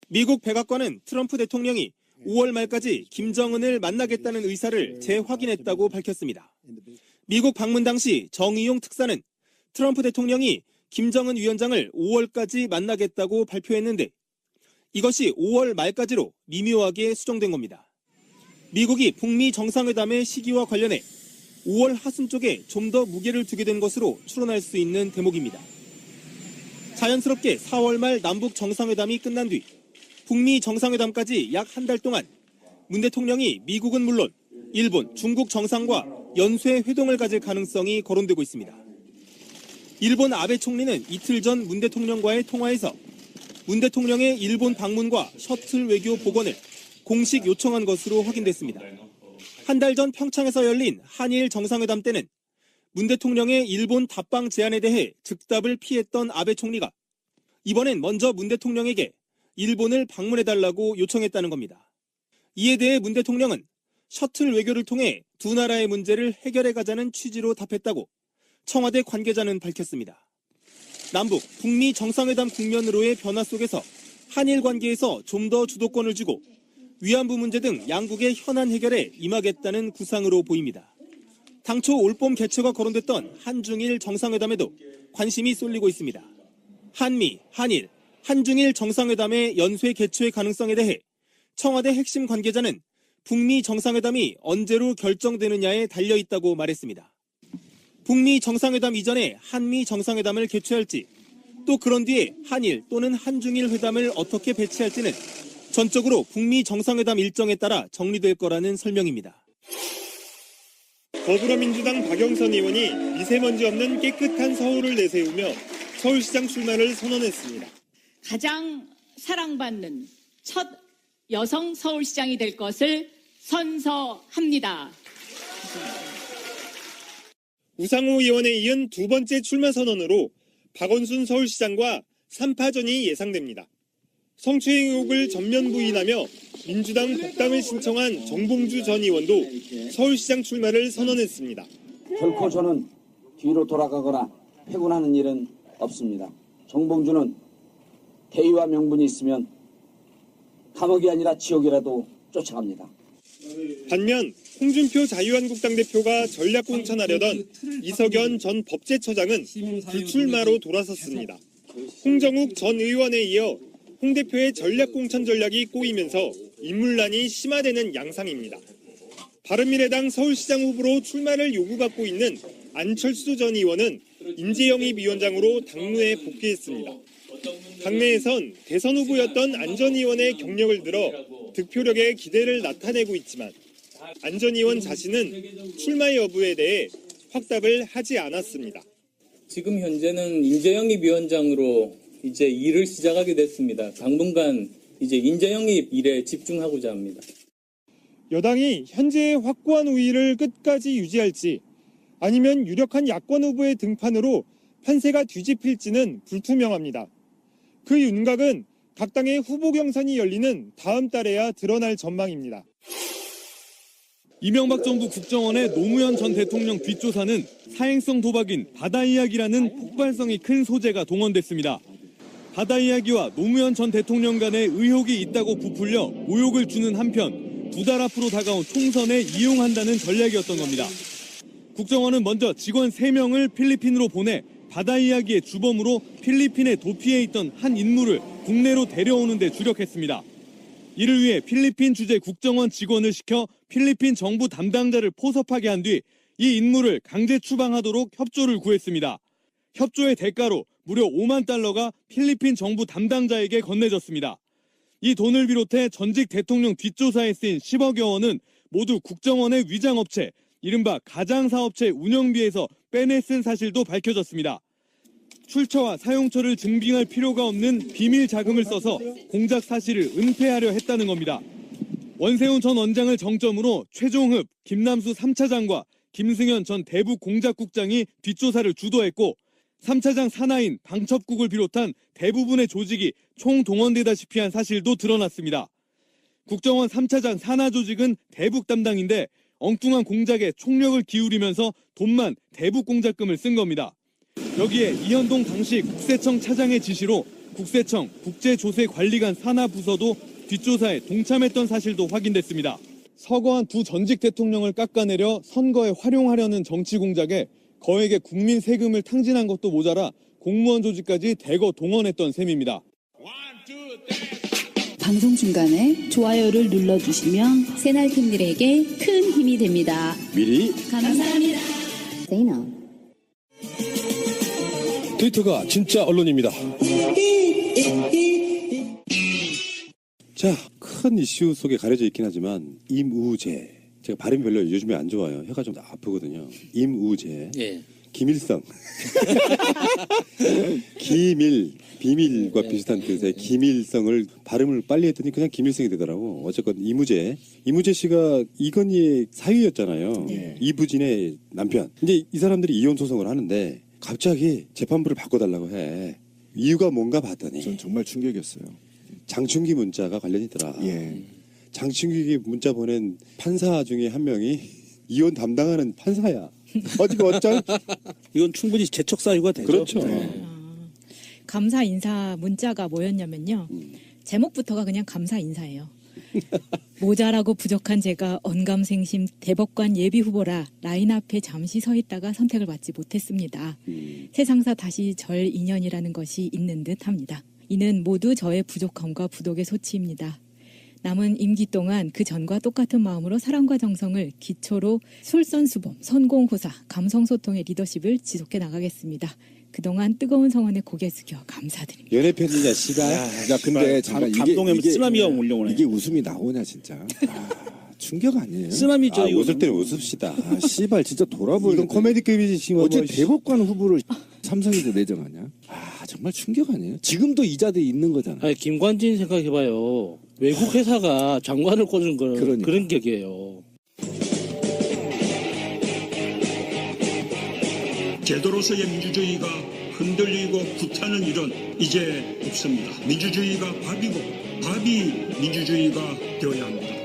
미국 백악관은 트럼프 대통령이 5월 말까지 김정은을 만나겠다는 의사를 재확인했다고 밝혔습니다. 미국 방문 당시 정의용 특사는 트럼프 대통령이 김정은 위원장을 5월까지 만나겠다고 발표했는데 이것이 5월 말까지로 미묘하게 수정된 겁니다. 미국이 북미 정상회담의 시기와 관련해 5월 하순 쪽에 좀 더 무게를 두게 된 것으로 추론할 수 있는 대목입니다. 자연스럽게 4월 말 남북 정상회담이 끝난 뒤 북미 정상회담까지 약 한 달 동안 문 대통령이 미국은 물론 일본, 중국 정상과 연쇄 회동을 가질 가능성이 거론되고 있습니다. 일본 아베 총리는 이틀 전 문 대통령과의 통화에서 문 대통령의 일본 방문과 셔틀 외교 복원을 공식 요청한 것으로 확인됐습니다. 한 달 전 평창에서 열린 한일 정상회담 때는 문 대통령의 일본 답방 제안에 대해 즉답을 피했던 아베 총리가 이번엔 먼저 문 대통령에게 일본을 방문해달라고 요청했다는 겁니다. 이에 대해 문 대통령은 셔틀 외교를 통해 두 나라의 문제를 해결해가자는 취지로 답했다고 청와대 관계자는 밝혔습니다. 남북, 북미 정상회담 국면으로의 변화 속에서 한일 관계에서 좀 더 주도권을 주고 위안부 문제 등 양국의 현안 해결에 임하겠다는 구상으로 보입니다. 당초 올봄 개최가 거론됐던 한중일 정상회담에도 관심이 쏠리고 있습니다. 한미, 한일, 한중일 정상회담의 연쇄 개최 가능성에 대해 청와대 핵심 관계자는 북미 정상회담이 언제로 결정되느냐에 달려있다고 말했습니다. 북미 정상회담 이전에 한미 정상회담을 개최할지 또 그런 뒤에 한일 또는 한중일 회담을 어떻게 배치할지는 전적으로 북미 정상회담 일정에 따라 정리될 거라는 설명입니다. 더불어민주당 박영선 의원이 미세먼지 없는 깨끗한 서울을 내세우며 서울시장 출마를 선언했습니다. 가장 사랑받는 첫 여성 서울시장이 될 것을 선서합니다. 우상호 의원에 이은 두 번째 출마 선언으로 박원순 서울시장과 3파전이 예상됩니다. 성추행 의혹을 전면 부인하며 민주당 복당을 신청한 정봉주 전 의원도 서울시장 출마를 선언했습니다. 결코 저는 뒤로 돌아가거나 회군하는 일은 없습니다. 정봉주는 대의와 명분이 있으면 감옥이 아니라 지옥이라도 쫓아갑니다. 반면 홍준표 자유한국당 대표가 전략 공천하려던 이석연 전 법제처장은 불출마로 돌아섰습니다. 홍정욱 전 의원에 이어 홍 대표의 전략 공천 전략이 꼬이면서 인물난이 심화되는 양상입니다. 바른미래당 서울시장 후보로 출마를 요구받고 있는 안철수 전 의원은 인재영입 위원장으로 당무에 복귀했습니다. 당내에선 대선 후보였던 안 전 의원의 경력을 들어 득표력에 기대를 나타내고 있지만 안 전 의원 자신은 출마 여부에 대해 확답을 하지 않았습니다. 지금 현재는 인재영입 위원장으로 이제 일을 시작하게 됐습니다. 당분간 이제 인재영입 일에 집중하고자 합니다. 여당이 현재의 확고한 우위를 끝까지 유지할지 아니면 유력한 야권 후보의 등판으로 판세가 뒤집힐지는 불투명합니다. 그 윤곽은 각 당의 후보 경선이 열리는 다음 달에야 드러날 전망입니다. 이명박 정부 국정원의 노무현 전 대통령 뒷조사는 사행성 도박인 바다 이야기라는 폭발성이 큰 소재가 동원됐습니다. 바다 이야기와 노무현 전 대통령 간의 의혹이 있다고 부풀려 모욕을 주는 한편 두 달 앞으로 다가온 총선에 이용한다는 전략이었던 겁니다. 국정원은 먼저 직원 3명을 필리핀으로 보내 바다 이야기의 주범으로 필리핀에 도피해 있던 한 인물을 국내로 데려오는 데 주력했습니다. 이를 위해 필리핀 주재 국정원 직원을 시켜 필리핀 정부 담당자를 포섭하게 한 뒤 이 인물을 강제 추방하도록 협조를 구했습니다. 협조의 대가로 무려 5만 달러가 필리핀 정부 담당자에게 건네졌습니다. 이 돈을 비롯해 전직 대통령 뒷조사에 쓰인 10억여 원은 모두 국정원의 위장업체, 이른바 가장사업체 운영비에서 빼내 쓴 사실도 밝혀졌습니다. 출처와 사용처를 증빙할 필요가 없는 비밀 자금을 써서 공작 사실을 은폐하려 했다는 겁니다. 원세훈 전 원장을 정점으로 최종흡, 김남수 3차장과 김승현 전 대북공작국장이 뒷조사를 주도했고 3차장 산하인 방첩국을 비롯한 대부분의 조직이 총동원되다시피 한 사실도 드러났습니다. 국정원 3차장 산하 조직은 대북 담당인데 엉뚱한 공작에 총력을 기울이면서 돈만 대북 공작금을 쓴 겁니다. 여기에 이현동 당시 국세청 차장의 지시로 국세청 국제조세관리관 산하부서도 뒷조사에 동참했던 사실도 확인됐습니다. 서거한 두 전직 대통령을 깎아내려 선거에 활용하려는 정치 공작에 거액의 국민 세금을 탕진한 것도 모자라 공무원 조직까지 대거 동원했던 셈입니다. 방송 중간에 좋아요를 눌러주시면 새날팀들에게 큰 힘이 됩니다. 미리 감사합니다. 트위터가 진짜 언론입니다. 자, 큰 이슈 속에 가려져 있긴 하지만 임우재, 제가 발음이 별로 요즘에 안 좋아요. 혀가 좀 아프거든요. 임우재, 예. 김일성, 비밀과 비슷한 뜻의 김일성을 발음을 빨리 했더니 그냥 김일성이 되더라고. 어쨌건 이무재 씨가 이건희의 사위였잖아요. 이부진의 남편. 이제 이 사람들이 이혼 소송을 하는데 갑자기 재판부를 바꿔달라고 해. 이유가 뭔가 봤더니 전 정말 충격이었어요. 장충기 문자가 관련이 있더라. 예. 장충기 문자 보낸 판사 중에 한 명이 이혼 담당하는 판사야. 어쩔? 이건 충분히 재척 사유가 되죠. 그렇죠. 감사 인사 문자가 뭐였냐면요. 제목부터가 그냥 감사 인사예요. 모자라고 부족한 제가 언감생심 대법관 예비 후보라 라인 앞에 잠시 서 있다가 선택을 받지 못했습니다. 세상사 다시 절 인연이라는 것이 있는 듯 합니다. 이는 모두 저의 부족함과 부독의 소치입니다. 남은 임기 동안 그 전과 똑같은 마음으로 사랑과 정성을 기초로 솔선수범, 선공호사, 감성소통의 리더십을 지속해 나가겠습니다. 그동안 뜨거운 성원에 고개 숙여 감사드립니다. 연애편이냐 씨발. 야 근데 잠깐 감동에 쓰나미가 몰려오네. 이게 웃음이 나오냐 진짜. 충격 아니에요? 쓰나미죠. 아, 웃을 때는 웃읍시다. 아 씨발 진짜 돌아버리네. 이건 코미디급이지 지금. 어째 대법관 후보를 삼성에서 내정하냐? 아 정말 충격 아니에요? 지금도 이 자리에 있는 거잖아. 아니, 김관진 생각해봐요. 외국 회사가 장관을 꽂은 건 그러니까. 그런 격이에요. 제도로서의 민주주의가 흔들리고 불타는 일은 이제 없습니다. 민주주의가 밥이고 밥이 민주주의가 되어야 합니다.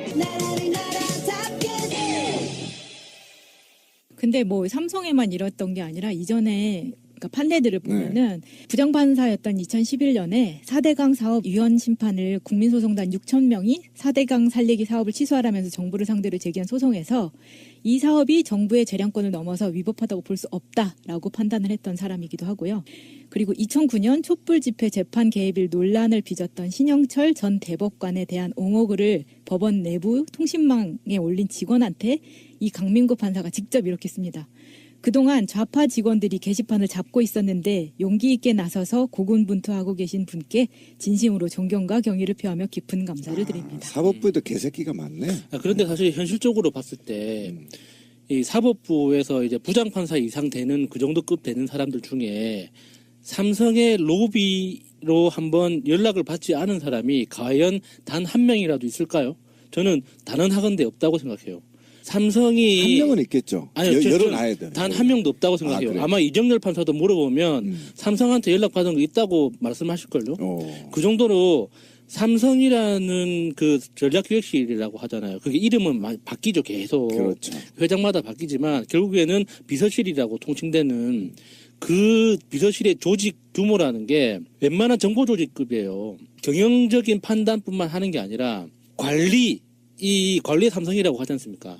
근데 뭐 삼성에만 이랬던 게 아니라 이전에 그러니까 판례들을 보면은 부장판사였던 2011년에 4대강 사업 위헌 심판을 국민소송단 6,000명이 4대강 살리기 사업을 취소하라면서 정부를 상대로 제기한 소송에서 이 사업이 정부의 재량권을 넘어서 위법하다고 볼 수 없다라고 판단을 했던 사람이기도 하고요. 그리고 2009년 촛불 집회 재판 개입일 논란을 빚었던 신영철 전 대법관에 대한 옹호글을 법원 내부 통신망에 올린 직원한테 이 강민구 판사가 직접 이렇게 씁니다. 그동안 좌파 직원들이 게시판을 잡고 있었는데 용기 있게 나서서 고군분투하고 계신 분께 진심으로 존경과 경의를 표하며 깊은 감사를 드립니다. 사법부에도 개새끼가 많네. 그런데 사실 현실적으로 봤을 때 이 사법부에서 이제 부장판사 이상 되는 그 정도 급 되는 사람들 중에 삼성의 로비로 한번 연락을 받지 않은 사람이 과연 단 한 명이라도 있을까요? 저는 단언하건대 없다고 생각해요. 삼성이 한 명은 있겠죠. 아니요, 열어놔야 돼. 단 한 명도 없다고 생각해요. 그래요? 아마 이정열 판사도 물어보면 삼성한테 연락 받은 거 있다고 말씀하실걸요. 그 정도로 삼성이라는 그 전략기획실이라고 하잖아요. 그게 이름은 바뀌죠, 계속. 그렇죠. 회장마다 바뀌지만 결국에는 비서실이라고 통칭되는 그 비서실의 조직 규모라는 게 웬만한 정보 조직급이에요. 경영적인 판단뿐만 하는 게 아니라 이 관리 삼성이라고 하지 않습니까?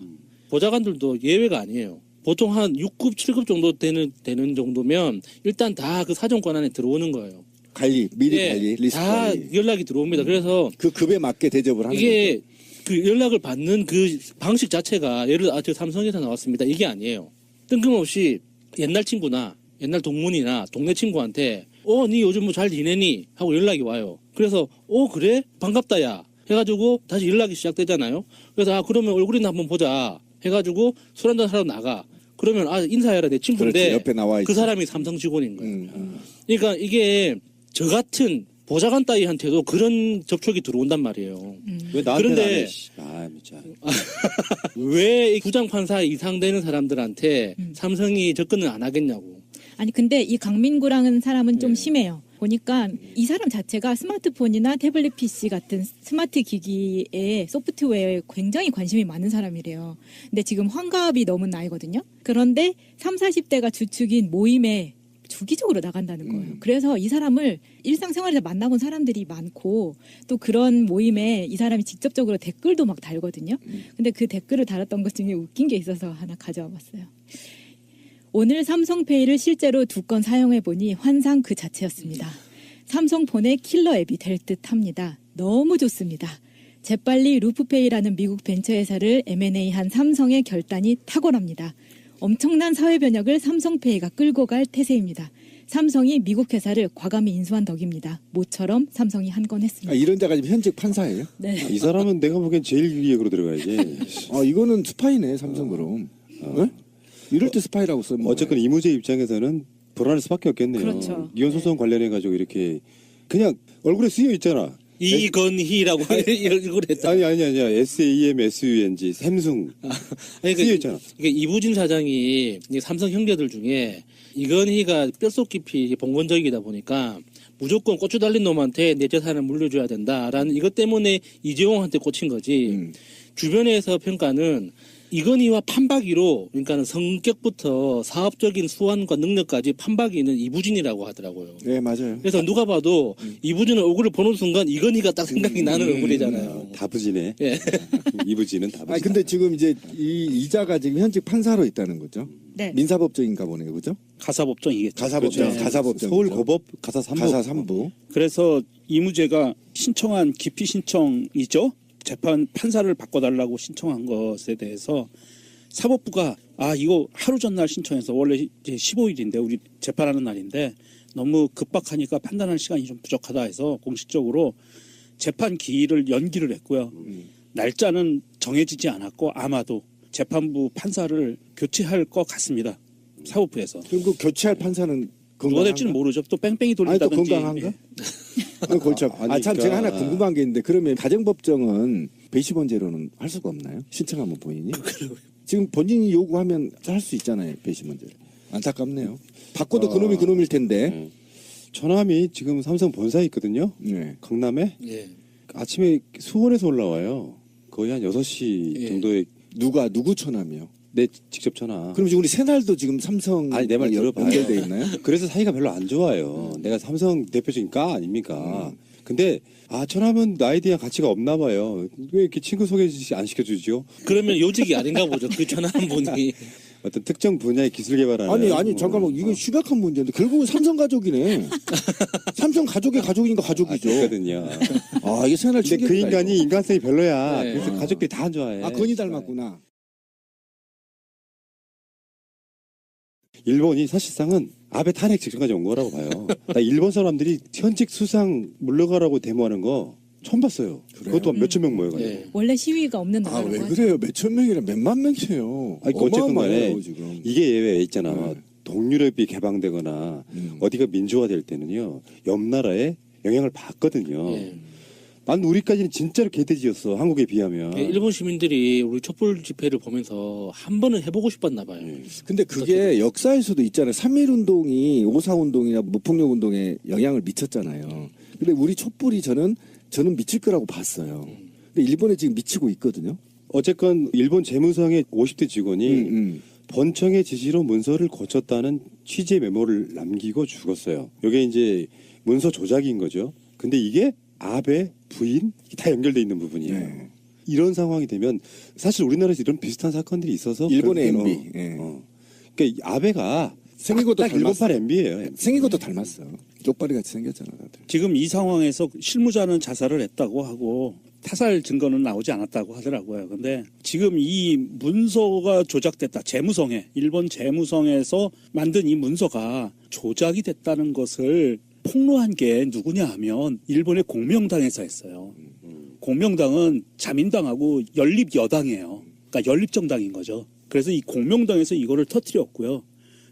보좌관들도 예외가 아니에요. 보통 한 6급, 7급 정도 되는 정도면 일단 다 그 사정권 안에 들어오는 거예요. 미리 예, 관리, 리스트 다 관리. 연락이 들어옵니다. 그래서 그 급에 맞게 대접을 하는 이게 그 연락을 받는 그 방식 자체가 예를 들어 저 삼성에서 나왔습니다. 이게 아니에요. 뜬금없이 옛날 친구나 옛날 동문이나 동네 친구한테 니 요즘 뭐 잘 지내니? 하고 연락이 와요. 그래서 그래? 반갑다 야. 해가지고 다시 연락이 시작되잖아요. 그래서 그러면 얼굴이나 한번 보자 해가지고 술 한잔 사러 나가. 그러면 인사해라 내 친구인데 그렇지, 옆에 나와 그 사람이 삼성 직원인 거예요. 그러니까 이게 저 같은 보좌관 따위한테도 그런 접촉이 들어온단 말이에요. 왜 나한테는 그런데 안 해? 진짜. 왜 부장판사 이상 되는 사람들한테 삼성이 접근을 안 하겠냐고. 아니 근데 이 강민구라는 사람은 좀 심해요. 보니까 이 사람 자체가 스마트폰이나 태블릿 PC 같은 스마트 기기에 소프트웨어에 굉장히 관심이 많은 사람이래요. 근데 지금 환갑이 넘은 나이거든요. 그런데 30, 40대가 주축인 모임에 주기적으로 나간다는 거예요. 그래서 이 사람을 일상생활에서 만나본 사람들이 많고 또 그런 모임에 이 사람이 직접적으로 댓글도 막 달거든요. 근데 그 댓글을 달았던 것 중에 웃긴 게 있어서 하나 가져와 봤어요. 오늘 삼성페이를 실제로 2건 사용해 보니 환상 그 자체였습니다. 삼성폰의 킬러 앱이 될 듯합니다. 너무 좋습니다. 재빨리 루프페이라는 미국 벤처회사를 M&A한 삼성의 결단이 탁월합니다. 엄청난 사회 변혁을 삼성페이가 끌고 갈 태세입니다. 삼성이 미국 회사를 과감히 인수한 덕입니다. 모처럼 삼성이 한 건 했습니다. 이런 자가 지금 현직 판사예요? 네. 이 사람은 내가 보기엔 제일 위력으로 들어가야지. 이거는 스파이네, 삼성 그럼. 네? 이럴 때 스파이라고 쓰면 어쨌건 이무재 입장에서는 불안할 수밖에 없겠네요. 그렇죠. 이혼 소송 관련해가지고 이렇게 그냥 얼굴에 쓰여 있잖아. 이건희라고 이걸 했다. 아니야. SAMSUNG 샘숭 쓰여 있잖아. 그러니까 이부진 사장이 삼성 형제들 중에 이건희가 뼛속 깊이 봉건적이다 보니까 무조건 고추 달린 놈한테 내 재산을 물려줘야 된다라는 이것 때문에 이재용한테 꽂힌 거지. 주변에서 평가는 이건희와 판박이로 그러니까 성격부터 사업적인 수완과 능력까지 판박이는 이부진이라고 하더라고요. 네, 맞아요. 그래서 누가 봐도 이부진의 얼굴을 보는 순간 이건희가 딱 생각이 나는 얼굴이잖아요. 다부지네. 예. 이부지는 다부지. 아니 근데 지금 이제 이 이자가 지금 현직 판사로 있다는 거죠? 네. 민사법정인가 보네요, 그죠? 가사법정이겠죠. 가사법정, 그렇죠. 가사법정. 서울고법 가사 3부. 가사 3부. 그래서 이무재가 신청한 기피 신청이죠. 재판 판사를 바꿔달라고 신청한 것에 대해서 사법부가 이거 하루 전날 신청해서 원래 이제 15일인데 우리 재판하는 날인데 너무 급박하니까 판단할 시간이 좀 부족하다 해서 공식적으로 재판 기일을 연기를 했고요. 날짜는 정해지지 않았고 아마도 재판부 판사를 교체할 것 같습니다. 사법부에서. 그럼 그 교체할 판사는 누가 될지는 모르죠. 또 뺑뺑이 돌린다든지. 또 건강한가? 그렇죠. 참 제가 하나 궁금한 게 있는데 그러면 가정법정은 배심원제로는 할 수가 없나요? 신청하면 본인이? 지금 본인이 요구하면 할 수 있잖아요. 배심원제로. 안타깝네요. 바꿔도 그놈일 텐데. 처남이 지금 삼성 본사에 있거든요. 네. 강남에. 예. 아침에 수원에서 올라와요. 거의 한 6시 정도에. 누구 처남이요? 내 직접 전화. 그럼 지금 우리 새날도 지금 삼성 아니 내 말 들어봐요. 연결돼 있나요? 그래서 사이가 별로 안 좋아요. 내가 삼성 대표적인 까 아닙니까? 근데 처남은 나에 대한 가치가 없나 봐요. 왜 이렇게 친구 소개 안 시켜주죠? 그러면 요직이 아닌가 보죠. 그 전화한 분이. 어떤 특정 분야의 기술 개발하는. 아니 잠깐만 이거 심각한 문제인데 결국은 삼성 가족이네. 삼성 가족의 가족인가 가족이죠. 그렇거든요. 이게 새날 근데 그 인간이 이거. 인간성이 별로야. 네. 그래서 가족들이 다 안 좋아해. 건이 닮았구나. 일본이 사실상은 아베 탄핵 직전까지 온 거라고 봐요. 나 일본 사람들이 현직 수상 물러가라고 데모하는 거 처음 봤어요. 그래요? 그것도 몇천 명 모여가지고. 예. 원래 시위가 없는 나라라고 왜 하죠. 그래요? 몇천 명이라 몇만 명이에요. 아니, 어쨌든 간에 어마어마해요, 지금. 이게 예외 있잖아. 네. 동유럽이 개방되거나 어디가 민주화될 때는요. 옆 나라에 영향을 받거든요. 예. 난 우리까지는 진짜로 개돼지였어. 한국에 비하면. 일본 시민들이 우리 촛불 집회를 보면서 한 번은 해보고 싶었나 봐요. 근데 그게 역사에서도 있잖아요. 3.1운동이 5.4운동이나 무폭력운동에 영향을 미쳤잖아요. 근데 우리 촛불이 저는 미칠 거라고 봤어요. 근데 일본에 지금 미치고 있거든요. 어쨌건 일본 재무상의 50대 직원이 본청의 지시로 문서를 고쳤다는 취재 메모를 남기고 죽었어요. 이게 이제 문서 조작인 거죠. 근데 이게 아베 부인 다 연결돼 있는 부분이에요. 네. 이런 상황이 되면 사실 우리나라에서 이런 비슷한 사건들이 있어서 일본의 결국엔, MB. 예. 그러니까 이 아베가 생긴 것도 딱 일본판 MB예요. 생긴 것도 닮았어. 쪽발이 같이 생겼잖아, 다들. 지금 이 상황에서 실무자는 자살을 했다고 하고 타살 증거는 나오지 않았다고 하더라고요. 근데 지금 이 문서가 조작됐다. 재무성에 일본 재무성에서 만든 이 문서가 조작이 됐다는 것을 폭로한 게 누구냐 하면 일본의 공명당에서 했어요. 공명당은 자민당하고 연립 여당이에요. 그러니까 연립정당인 거죠. 그래서 이 공명당에서 이거를 터뜨렸고요.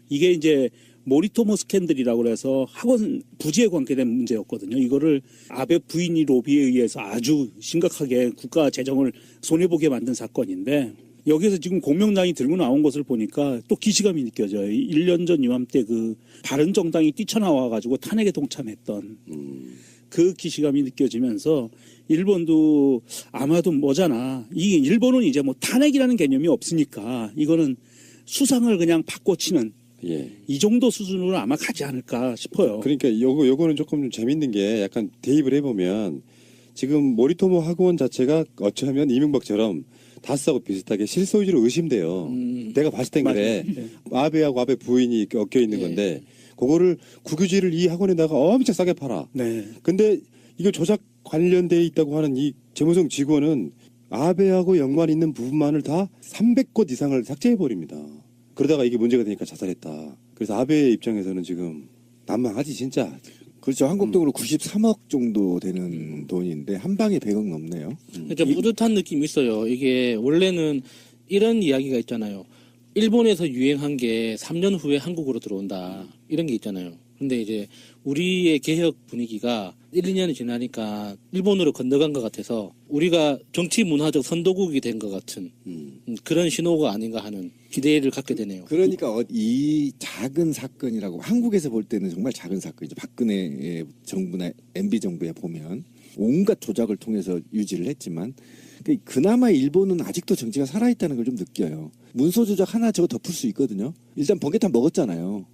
이게 이제 모리토모 스캔들이라고 해서 학원 부지에 관계된 문제였거든요. 이거를 아베 부인이 로비에 의해서 아주 심각하게 국가 재정을 손해보게 만든 사건인데 여기에서 지금 공명당이 들고 나온 것을 보니까 또 기시감이 느껴져요. 1년 전 이맘때 그 바른정당이 뛰쳐나와가지고 탄핵에 동참했던 그 기시감이 느껴지면서 일본도 아마도 뭐잖아. 이 일본은 이제 뭐 탄핵이라는 개념이 없으니까 이거는 수상을 그냥 바꿔치는 예. 이 정도 수준으로 아마 가지 않을까 싶어요. 그러니까 요거는 조금 좀 재밌는 게 약간 대입을 해보면 지금 모리토모 학원 자체가 어쩌면 이명박처럼 다스하고 비슷하게 실소유주로 의심돼요. 내가 봤을 땐 그래. 아베하고 아베 부인이 엮여 있는 건데 그거를 국유지를 이 학원에다가 엄청 싸게 팔아. 네. 근데 이거 조작 관련돼 있다고 하는 이 재무성 직원은 아베하고 연관 있는 부분만을 다 300곳 이상을 삭제해 버립니다. 그러다가 이게 문제가 되니까 자살했다. 그래서 아베 입장에서는 지금 난망하지 진짜. 그렇죠. 한국 돈으로 93억 정도 되는 돈인데 한 방에 100억 넘네요. 좀 뿌듯한 느낌이 있어요. 이게 원래는 이런 이야기가 있잖아요. 일본에서 유행한 게 3년 후에 한국으로 들어온다. 이런 게 있잖아요. 근데 이제 우리의 개혁 분위기가 1, 2년이 지나니까 일본으로 건너간 것 같아서 우리가 정치 문화적 선도국이 된 것 같은 그런 신호가 아닌가 하는 기대를 갖게 되네요. 그러니까 이 작은 사건이라고 한국에서 볼 때는 정말 작은 사건이죠. 박근혜 정부나 MB 정부에 보면 온갖 조작을 통해서 유지를 했지만 그나마 일본은 아직도 정치가 살아있다는 걸 좀 느껴요. 문서 조작 하나 저거 덮을 수 있거든요. 일단 번개탄 먹었잖아요.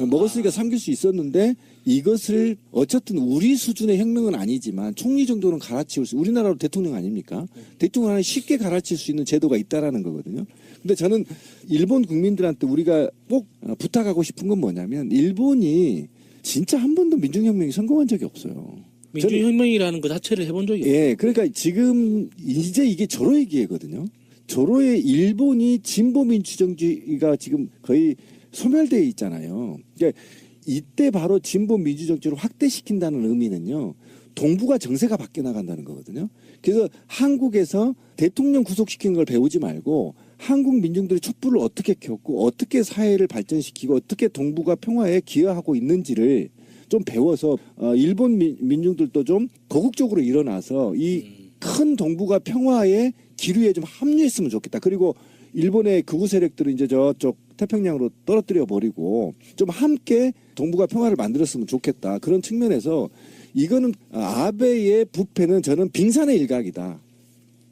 먹었으니까 삼길 수 있었는데 이것을 어쨌든 우리 수준의 혁명은 아니지만 총리 정도는 갈아치울 수, 우리나라로 대통령 아닙니까? 대통령 하나 쉽게 갈아치울 수 있는 제도가 있다라는 거거든요. 근데 저는 일본 국민들한테 우리가 꼭 부탁하고 싶은 건 뭐냐면 일본이 진짜 한 번도 민중혁명이 성공한 적이 없어요. 민주혁명이라는 것 자체를 해본 적이 없어요. 예, 그러니까 지금 이제 이게 조로의 기회거든요. 조로의 일본이 진보민주정주의가 지금 거의 소멸되어 있잖아요. 그러니까 이때 바로 진보민주정치를 확대시킨다는 의미는요. 동북아 정세가 바뀌어 나간다는 거거든요. 그래서 한국에서 대통령 구속시키는 걸 배우지 말고 한국 민중들이 촛불을 어떻게 켰고 어떻게 사회를 발전시키고 어떻게 동북아 평화에 기여하고 있는지를 좀 배워서 일본 민중들도 좀 거국적으로 일어나서 이 큰 동북아 평화의 기류에 좀 합류했으면 좋겠다. 그리고 일본의 극우 세력들을 이제 저쪽 태평양으로 떨어뜨려 버리고 좀 함께 동북아 평화를 만들었으면 좋겠다. 그런 측면에서 이거는 아베의 부패는 저는 빙산의 일각이다.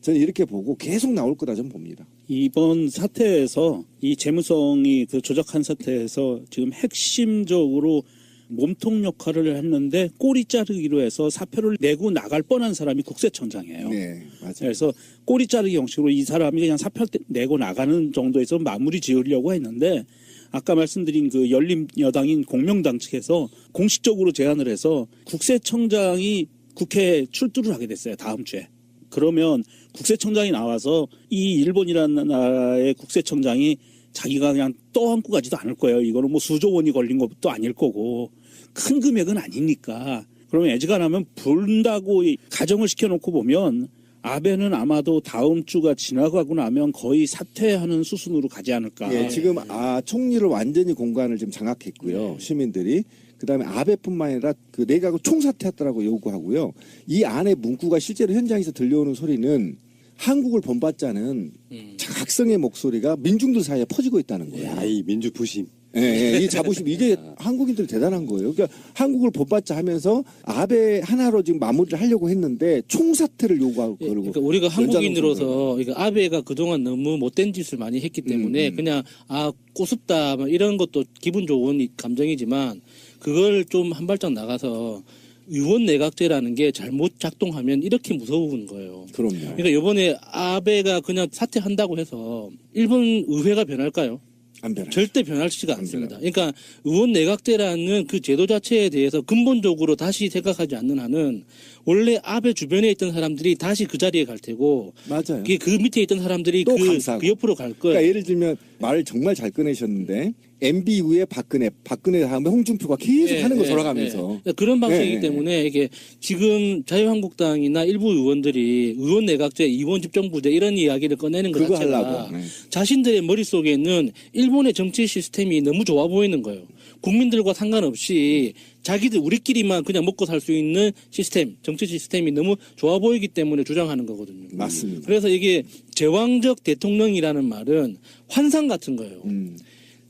저는 이렇게 보고 계속 나올 거다 좀 봅니다. 이번 사태에서 이 재무성이 그 조작한 사태에서 지금 핵심적으로 몸통 역할을 했는데 꼬리 자르기로 해서 사표를 내고 나갈 뻔한 사람이 국세청장이에요. 네, 맞아요. 그래서 꼬리 자르기 형식으로 이 사람이 그냥 사표 내고 나가는 정도에서 마무리 지으려고 했는데 아까 말씀드린 그 열린 여당인 공명당 측에서 공식적으로 제안을 해서 국세청장이 국회에 출두를 하게 됐어요. 다음 주에. 그러면 국세청장이 나와서 이 일본이라는 나라의 국세청장이 자기가 그냥 떠안고 가지도 않을 거예요. 이거는 뭐 수조 원이 걸린 것도 아닐 거고 큰 금액은 아니니까. 그러면 애지간하면 분다고 가정을 시켜놓고 보면 아베는 아마도 다음 주가 지나가고 나면 거의 사퇴하는 수순으로 가지 않을까. 예, 지금 총리를 완전히 공간을 지금 장악했고요. 시민들이. 그다음에 아베뿐만 아니라 그 내각을 총사퇴하더라고 요구하고요. 이 안에 문구가 실제로 현장에서 들려오는 소리는 한국을 본받자는 각성의 목소리가 민중들 사이에 퍼지고 있다는 거예요. 야, 이 민주 부심. 이 자부심 이게 한국인들 대단한 거예요. 그러니까 한국을 본받자 하면서 아베 하나로 지금 마무리를 하려고 했는데 총사퇴를 요구하고 그러고. 그러니까 우리가 한국인으로서 그러니까 아베가 그동안 너무 못된 짓을 많이 했기 때문에 그냥 꼬숩다 이런 것도 기분 좋은 감정이지만 그걸 좀 한 발짝 나가서 의원 내각제라는 게 잘못 작동하면 이렇게 무서운 거예요. 그럼요. 그러니까 이번에 아베가 그냥 사퇴한다고 해서 일본 의회가 변할까요? 안 변하죠. 절대 변하지가 않습니다. 그러니까 의원 내각제라는 그 제도 자체에 대해서 근본적으로 다시 생각하지 않는 한은 원래 아베 주변에 있던 사람들이 다시 그 자리에 갈 테고 맞아요. 그 밑에 있던 사람들이 또 그 옆으로 갈 거예요. 그러니까 예를 들면 말을 정말 잘 꺼내셨는데 MB 이후에 박근혜 다음에 홍준표가 계속 하는 거 돌아가면서 그런 방식이기 때문에 이게 지금 자유한국당이나 일부 의원들이 의원 내각제, 의원 집정부제 이런 이야기를 꺼내는 것 자체가 자신들의 머릿속에는 일본의 정치 시스템이 너무 좋아 보이는 거예요. 국민들과 상관없이 자기들 우리끼리만 그냥 먹고 살 수 있는 시스템, 정치 시스템이 너무 좋아 보이기 때문에 주장하는 거거든요. 맞습니다. 그래서 이게 제왕적 대통령이라는 말은 환상 같은 거예요.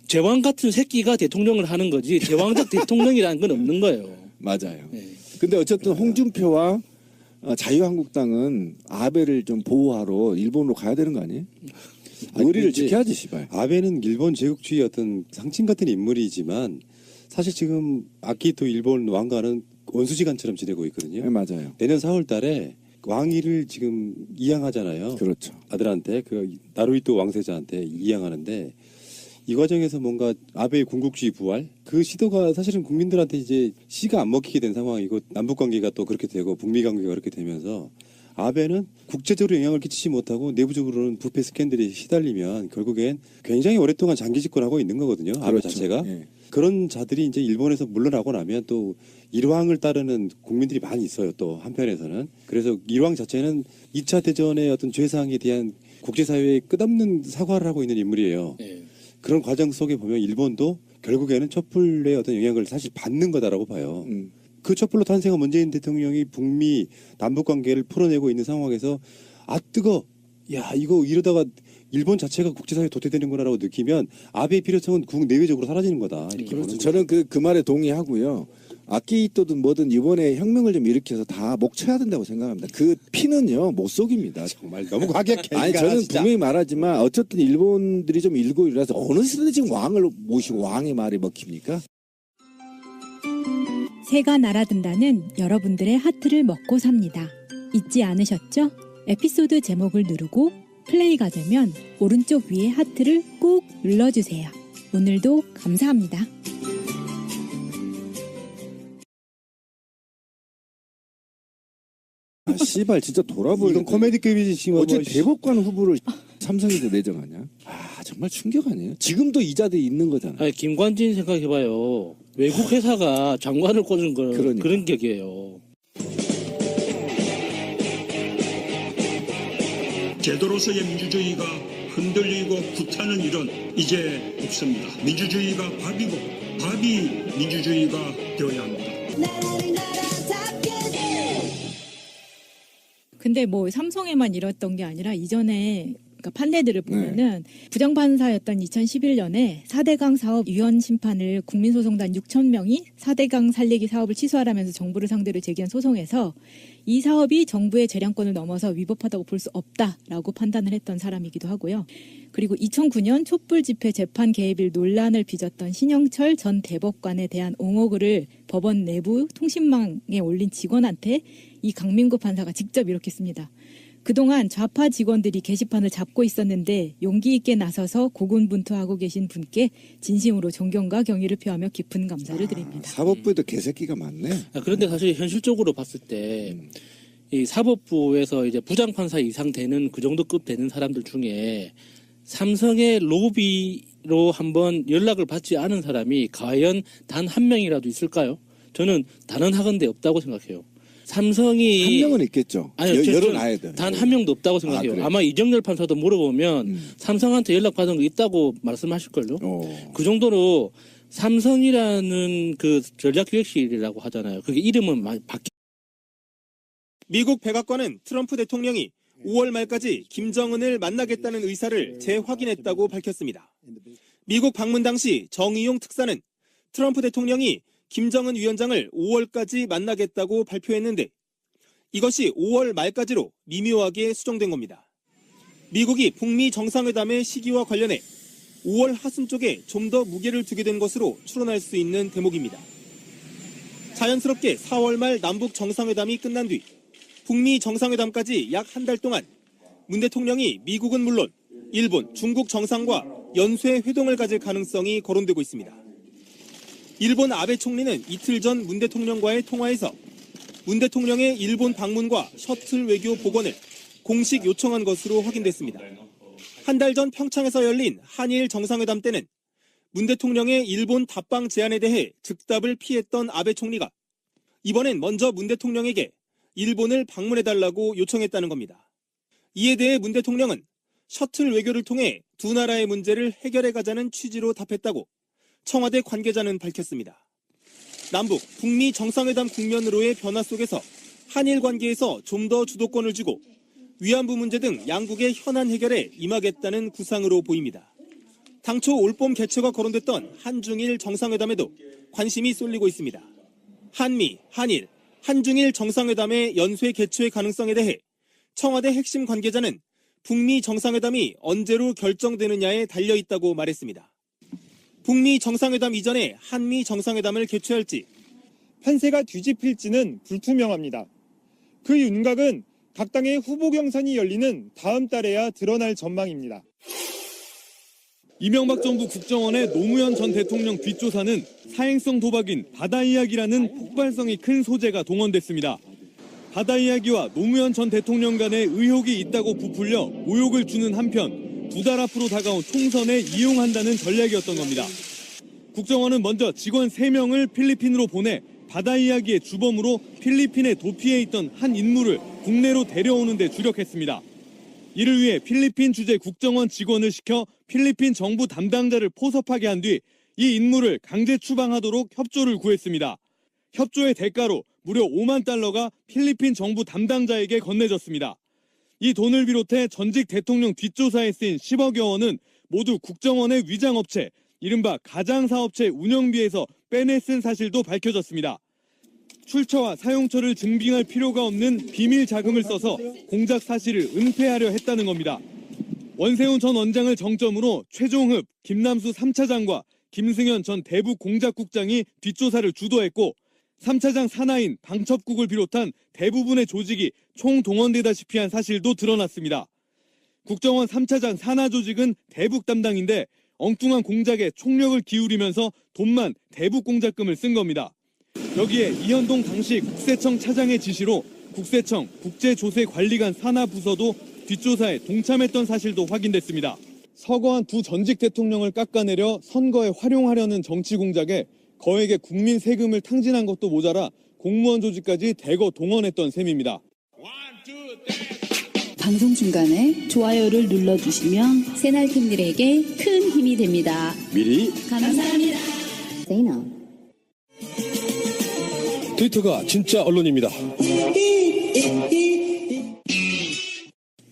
제왕 같은 새끼가 대통령을 하는 거지 제왕적 대통령이라는 건 없는 거예요. 맞아요. 근데 어쨌든 홍준표와 자유한국당은 아베를 좀 보호하러 일본으로 가야 되는 거 아니에요? 우리를 지켜야지 시발. 아베는 일본 제국주의 어떤 상징 같은 인물이지만 사실 지금 아키히토 일본 왕과는 원수지간처럼 지내고 있거든요. 네, 맞아요. 내년 4월 달에 왕위를 지금 이양하잖아요. 그렇죠. 아들한테 그 나루히토 왕세자한테 이양하는데 이 과정에서 뭔가 아베의 군국주의 부활 그 시도가 사실은 국민들한테 이제 씨가 안 먹히게 된 상황이고 남북 관계가 또 그렇게 되고 북미 관계가 그렇게 되면서 아베는 국제적으로 영향을 끼치지 못하고 내부적으로는 부패 스캔들이 시달리면 결국엔 굉장히 오랫동안 장기 집권하고 있는 거거든요. 아베 그렇죠. 자체가. 예. 그런 자들이 이제 일본에서 물러나고 나면 또 일왕을 따르는 국민들이 많이 있어요. 또 한편에서는. 그래서 일왕 자체는 2차 대전의 어떤 죄상에 대한 국제사회의 끝없는 사과를 하고 있는 인물이에요. 네. 그런 과정 속에 보면 일본도 결국에는 촛불의 어떤 영향을 사실 받는 거다라고 봐요. 그 촛불로 탄생한 문재인 대통령이 북미 남북 관계를 풀어내고 있는 상황에서 아 뜨거 야 이거 이러다가 일본 자체가 국제사회에 도태되는구나라고 느끼면 아베의 필요성은 국 내외적으로 사라지는 거다. 이렇게 그렇죠. 보는 저는 그 말에 동의하고요. 아키히토든 뭐든 이번에 혁명을 좀 일으켜서 다 목 쳐야 된다고 생각합니다. 그 피는요 못 속입니다. 정말 너무 과격해. 아니 저는 분명히 말하지만 어쨌든 일본들이 좀 일고 일어나서 어느 시대에 지금 왕을 모시고 왕의 말이 먹힙니까? 새가 날아든다는 여러분들의 하트를 먹고 삽니다. 잊지 않으셨죠? 에피소드 제목을 누르고 플레이가 되면 오른쪽 위에 하트를 꾹 눌러주세요. 오늘도 감사합니다. 아, 씨발 진짜 돌아보니 이건 코미디급이지 지금. 어째 뭐, 대법관 후보를 삼성에서 내정하냐? 아 정말 충격 아니에요? 지금도 이 자리에 있는 거잖아요. 아니, 김관진 생각해봐요. 외국 회사가 장관을 꽂은 건 그러니까. 그런 격이에요. 제도로서의 민주주의가 흔들리고 불타는 일은 이제 없습니다. 민주주의가 밥이고 밥이 민주주의가 되어야 합니다. 근데 뭐 삼성에만 이랬던 게 아니라 이전에 그러니까 판례들을 보면은 부정판사였던 2011년에 4대강 사업 위헌 심판을 국민소송단 6,000명이 4대강 살리기 사업을 취소하라면서 정부를 상대로 제기한 소송에서 이 사업이 정부의 재량권을 넘어서 위법하다고 볼 수 없다라고 판단을 했던 사람이기도 하고요. 그리고 2009년 촛불 집회 재판 개입일 논란을 빚었던 신영철 전 대법관에 대한 옹호글을 법원 내부 통신망에 올린 직원한테 이 강민구 판사가 직접 이렇게 씁니다. 그동안 좌파 직원들이 게시판을 잡고 있었는데 용기 있게 나서서 고군분투하고 계신 분께 진심으로 존경과 경의를 표하며 깊은 감사를 드립니다. 사법부에도 개새끼가 많네. 그런데 사실 현실적으로 봤을 때 이 사법부에서 이제 부장판사 이상 되는 그 정도 급 되는 사람들 중에 삼성의 로비로 한번 연락을 받지 않은 사람이 과연 단 한 명이라도 있을까요? 저는 단언하건대 없다고 생각해요. 삼성이 한 명은 있겠죠. 아니요, 열어놔야 돼. 단 한 명도 없다고 생각해요. 그래. 아마 이정열 판사도 물어보면 삼성한테 연락 받은 거 있다고 말씀하실걸요. 그 정도로 삼성이라는 그 전략기획실이라고 하잖아요. 그게 이름은 많이 바뀌. 미국 백악관은 트럼프 대통령이 5월 말까지 김정은을 만나겠다는 의사를 재확인했다고 밝혔습니다. 미국 방문 당시 정의용 특사는 트럼프 대통령이 김정은 위원장을 5월까지 만나겠다고 발표했는데 이것이 5월 말까지로 미묘하게 수정된 겁니다. 미국이 북미 정상회담의 시기와 관련해 5월 하순 쪽에 좀 더 무게를 두게 된 것으로 추론할 수 있는 대목입니다. 자연스럽게 4월 말 남북 정상회담이 끝난 뒤 북미 정상회담까지 약 한 달 동안 문 대통령이 미국은 물론 일본, 중국 정상과 연쇄 회동을 가질 가능성이 거론되고 있습니다. 일본 아베 총리는 이틀 전 문 대통령과의 통화에서 문 대통령의 일본 방문과 셔틀 외교 복원을 공식 요청한 것으로 확인됐습니다. 한 달 전 평창에서 열린 한일 정상회담 때는 문 대통령의 일본 답방 제안에 대해 즉답을 피했던 아베 총리가 이번엔 먼저 문 대통령에게 일본을 방문해달라고 요청했다는 겁니다. 이에 대해 문 대통령은 셔틀 외교를 통해 두 나라의 문제를 해결해가자는 취지로 답했다고 청와대 관계자는 밝혔습니다. 남북, 북미 정상회담 국면으로의 변화 속에서 한일 관계에서 좀 더 주도권을 쥐고 위안부 문제 등 양국의 현안 해결에 임하겠다는 구상으로 보입니다. 당초 올봄 개최가 거론됐던 한중일 정상회담에도 관심이 쏠리고 있습니다. 한미, 한일, 한중일 정상회담의 연쇄 개최 가능성에 대해 청와대 핵심 관계자는 북미 정상회담이 언제로 결정되느냐에 달려있다고 말했습니다. 북미 정상회담 이전에 한미 정상회담을 개최할지 판세가 뒤집힐지는 불투명합니다. 그 윤곽은 각 당의 후보 경선이 열리는 다음 달에야 드러날 전망입니다. 이명박 정부 국정원의 노무현 전 대통령 뒷조사는 사행성 도박인 바다 이야기라는 폭발성이 큰 소재가 동원됐습니다. 바다 이야기와 노무현 전 대통령 간의 의혹이 있다고 부풀려 모욕을 주는 한편 2달 앞으로 다가온 총선에 이용한다는 전략이었던 겁니다. 국정원은 먼저 직원 3명을 필리핀으로 보내 바다 이야기의 주범으로 필리핀의 도피해 있던 한 인물을 국내로 데려오는 데 주력했습니다. 이를 위해 필리핀 주재 국정원 직원을 시켜 필리핀 정부 담당자를 포섭하게 한 뒤 이 인물을 강제 추방하도록 협조를 구했습니다. 협조의 대가로 무려 5만 달러가 필리핀 정부 담당자에게 건네졌습니다. 이 돈을 비롯해 전직 대통령 뒷조사에 쓰인 10억여 원은 모두 국정원의 위장업체, 이른바 가장사업체 운영비에서 빼내 쓴 사실도 밝혀졌습니다. 출처와 사용처를 증빙할 필요가 없는 비밀 자금을 써서 공작 사실을 은폐하려 했다는 겁니다. 원세훈 전 원장을 정점으로 최종흡, 김남수 3차장과 김승현 전 대북공작국장이 뒷조사를 주도했고 3차장 산하인 방첩국을 비롯한 대부분의 조직이 총동원되다시피 한 사실도 드러났습니다. 국정원 3차장 산하 조직은 대북 담당인데 엉뚱한 공작에 총력을 기울이면서 돈만 대북 공작금을 쓴 겁니다. 여기에 이현동 당시 국세청 차장의 지시로 국세청 국제조세관리관 산하부서도 뒷조사에 동참했던 사실도 확인됐습니다. 서거한 두 전직 대통령을 깎아내려 선거에 활용하려는 정치 공작에 거액의 국민 세금을 탕진한 것도 모자라 공무원 조직까지 대거 동원했던 셈입니다. 방송 중간에 좋아요를 눌러주시면 새날팀들에게 큰 힘이 됩니다. 미리 감사합니다. 트위터가 진짜 언론입니다.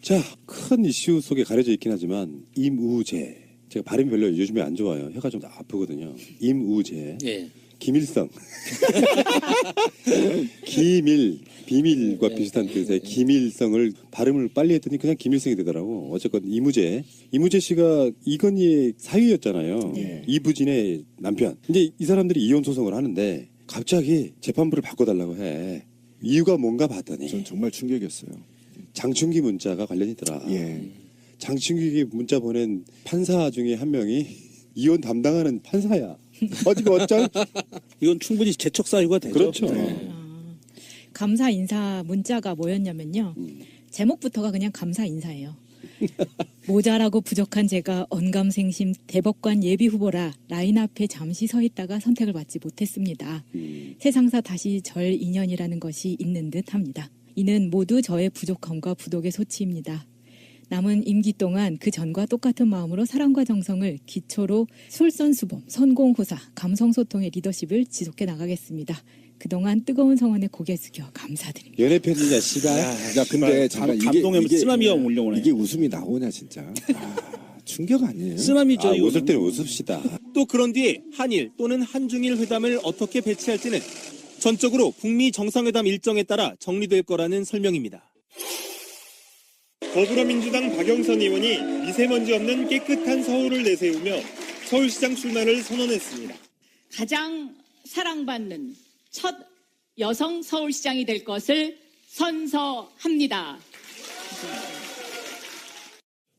자, 큰 이슈 속에 가려져 있긴 하지만 임우재, 제가 발음이 별로 요즘에 안 좋아요. 혀가 좀 아프거든요. 임우재, 예. 김일성, 비밀과 비슷한 뜻의 김일성을 발음을 빨리 했더니 그냥 김일성이 되더라고. 어쨌건 이무재 씨가 이건희의 사위였잖아요. 이부진의 남편. 이제 이 사람들이 이혼 소송을 하는데 갑자기 재판부를 바꿔달라고 해. 이유가 뭔가 봤더니 전 정말 충격이었어요. 장충기 문자가 관련이 있더라. 장충기 문자 보낸 판사 중에 한 명이 이혼 담당하는 판사야. 어찌가 어쩔? 이건 충분히 재척 사유가 되죠. 그렇죠. 감사 인사 문자가 뭐였냐면요. 제목부터가 그냥 감사 인사예요. 모자라고 부족한 제가 언감생심 대법관 예비후보라 라인 앞에 잠시 서 있다가 선택을 받지 못했습니다. 세상사 다시 절 인연이라는 것이 있는 듯합니다. 이는 모두 저의 부족함과 부독의 소치입니다. 남은 임기 동안 그 전과 똑같은 마음으로 사랑과 정성을 기초로 솔선수범, 선공호사, 감성소통의 리더십을 지속해 나가겠습니다. 그동안 뜨거운 성원에 고개 숙여 감사드립니다. 연애 편지냐 씨발. 야, 근데 잠깐 감동하면 쓰나미가 몰려오네. 이게 웃음이 나오냐 진짜. 충격 아니에요? 쓰나미죠. 이거. 웃을 때는 웃읍시다. 또 그런 뒤에 한일 또는 한중일 회담을 어떻게 배치할지는 전적으로 북미 정상회담 일정에 따라 정리될 거라는 설명입니다. 더불어민주당 박영선 의원이 미세먼지 없는 깨끗한 서울을 내세우며 서울시장 출마를 선언했습니다. 가장 사랑받는 첫 여성 서울시장이 될 것을 선서합니다.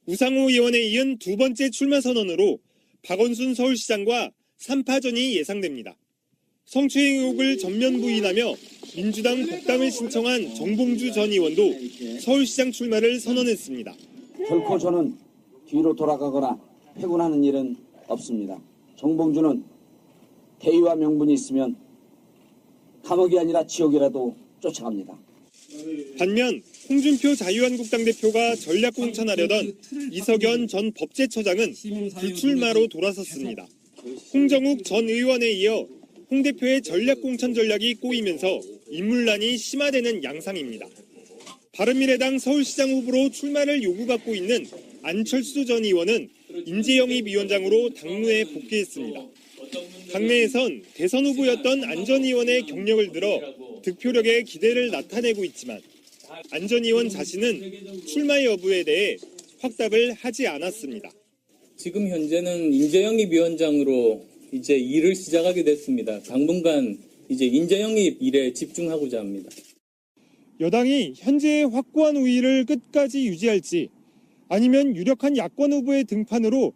우상호 의원에 이은 두 번째 출마 선언으로 박원순 서울시장과 3파전이 예상됩니다. 성추행 의혹을 전면 부인하며 민주당 복당을 신청한 정봉주 전 의원도 서울시장 출마를 선언했습니다. 결코 저는 뒤로 돌아가거나 회군하는 일은 없습니다. 정봉주는 대의와 명분이 있으면 감옥이 아니라 지옥이라도 쫓아갑니다. 반면 홍준표 자유한국당 대표가 전략 공천하려던 이석연 전 법제처장은 불출마로 돌아섰습니다. 홍정욱 전 의원에 이어 홍 대표의 전략 공천 전략이 꼬이면서 인물난이 심화되는 양상입니다. 바른미래당 서울시장 후보로 출마를 요구받고 있는 안철수 전 의원은 인재영입위원장으로 당무에 복귀했습니다. 당내에선 대선 후보였던 안 전 의원의 경력을 들어 득표력에 기대를 나타내고 있지만 안 전 의원 자신은 출마 여부에 대해 확답을 하지 않았습니다. 지금 현재는 인재영입 위원장으로 이제 일을 시작하게 됐습니다. 당분간 이제 인재영입 일에 집중하고자 합니다. 여당이 현재의 확고한 우위를 끝까지 유지할지 아니면 유력한 야권 후보의 등판으로